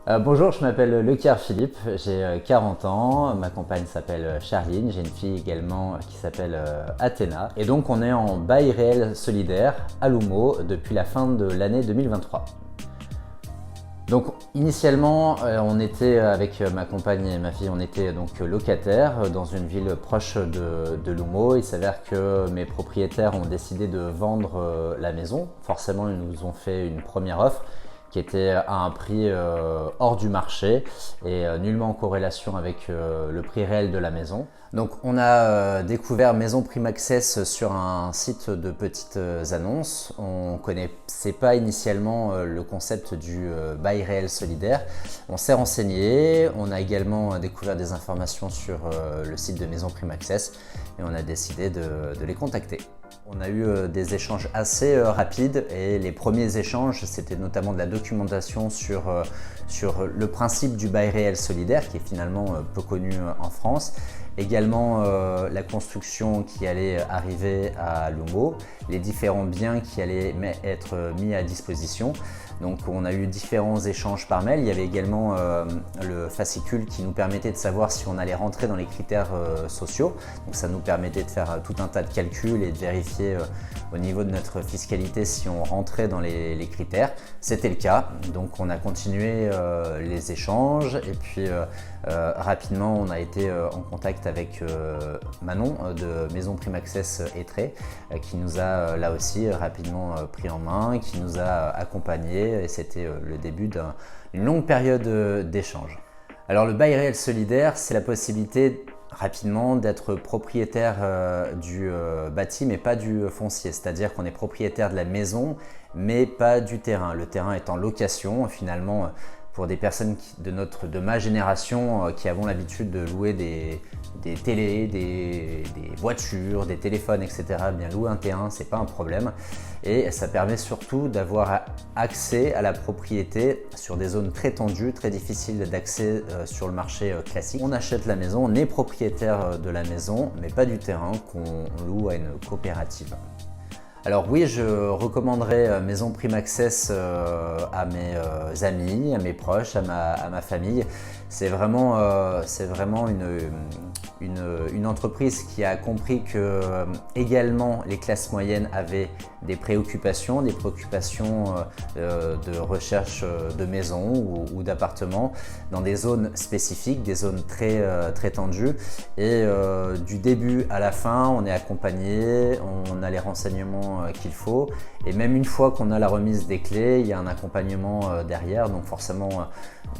Bonjour, je m'appelle Leclerc Philippe, j'ai 40 ans, ma compagne s'appelle Charline, j'ai une fille également qui s'appelle Athéna. Et donc on est en bail réel solidaire à L'Houmeau depuis la fin de l'année 2023. Donc initialement, on était avec ma compagne et ma fille, on était donc locataires dans une ville proche de L'Houmeau. Il s'avère que mes propriétaires ont décidé de vendre la maison. Forcément, ils nous ont fait une première offre qui était à un prix hors du marché et nullement en corrélation avec le prix réel de la maison. Donc on a découvert Maison Prime Access sur un site de petites annonces. On ne connaissait pas initialement le concept du bail réel solidaire. On s'est renseigné, on a également découvert des informations sur le site de Maison Prime Access et on a décidé de les contacter. On a eu des échanges assez rapides et les premiers échanges, c'était notamment de la documentation sur le principe du bail réel solidaire qui est finalement peu connu en France. Également la construction qui allait arriver à L'Houmeau, les différents biens qui allaient être mis à disposition. Donc on a eu différents échanges par mail. Il y avait également le fascicule qui nous permettait de savoir si on allait rentrer dans les critères sociaux. Donc ça nous permettait de faire tout un tas de calculs et de vérifier au niveau de notre fiscalité si on rentrait dans les critères. C'était le cas. Donc on a continué les échanges et puis rapidement on a été en contact avec Manon de Maison Prime Access Étré qui nous a là aussi rapidement pris en main, qui nous a accompagnés et c'était le début d'une longue période d'échange. Alors le bail réel solidaire, c'est la possibilité rapidement d'être propriétaire du bâti mais pas du foncier, c'est-à-dire qu'on est propriétaire de la maison mais pas du terrain. Le terrain est en location finalement. Pour des personnes de ma génération qui avons l'habitude de louer des télés, des voitures, des téléphones, etc. Bien louer un terrain, c'est pas un problème. Et ça permet surtout d'avoir accès à la propriété sur des zones très tendues, très difficiles d'accès sur le marché classique. On achète la maison, on est propriétaire de la maison, mais pas du terrain qu'on loue à une coopérative. Alors oui, je recommanderais Maison Prime Access à mes amis, à mes proches, à ma famille. C'est vraiment une entreprise qui a compris que également les classes moyennes avaient des préoccupations de recherche de maisons ou d'appartements dans des zones spécifiques, des zones très tendues. Et du début à la fin, on est accompagné, on a les renseignements qu'il faut et même une fois qu'on a la remise des clés, il y a un accompagnement derrière. Donc forcément,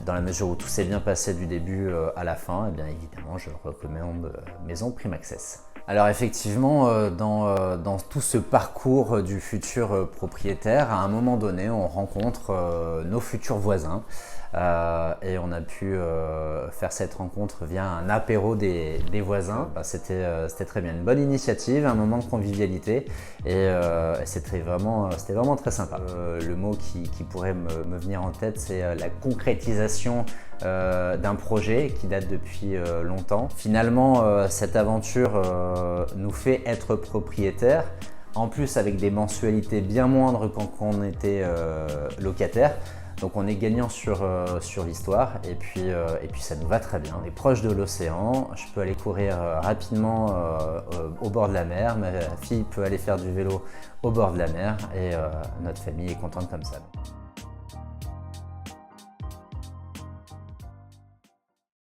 dans la mesure où tout s'est bien passé du début à la fin, et bien évidemment, je recommande Maison Prime Access. Alors effectivement, dans tout ce parcours du futur propriétaire, à un moment donné, on rencontre nos futurs voisins et on a pu faire cette rencontre via un apéro des voisins. C'était très bien, une bonne initiative, un moment de convivialité et c'était vraiment très sympa. Le mot qui pourrait me venir en tête, c'est la concrétisation d'un projet qui date depuis longtemps. Finalement, cette aventure nous fait être propriétaire, en plus avec des mensualités bien moindres quand on était locataire. Donc on est gagnant sur l'histoire et puis ça nous va très bien. On est proche de l'océan, je peux aller courir rapidement au bord de la mer, ma fille peut aller faire du vélo au bord de la mer et notre famille est contente comme ça.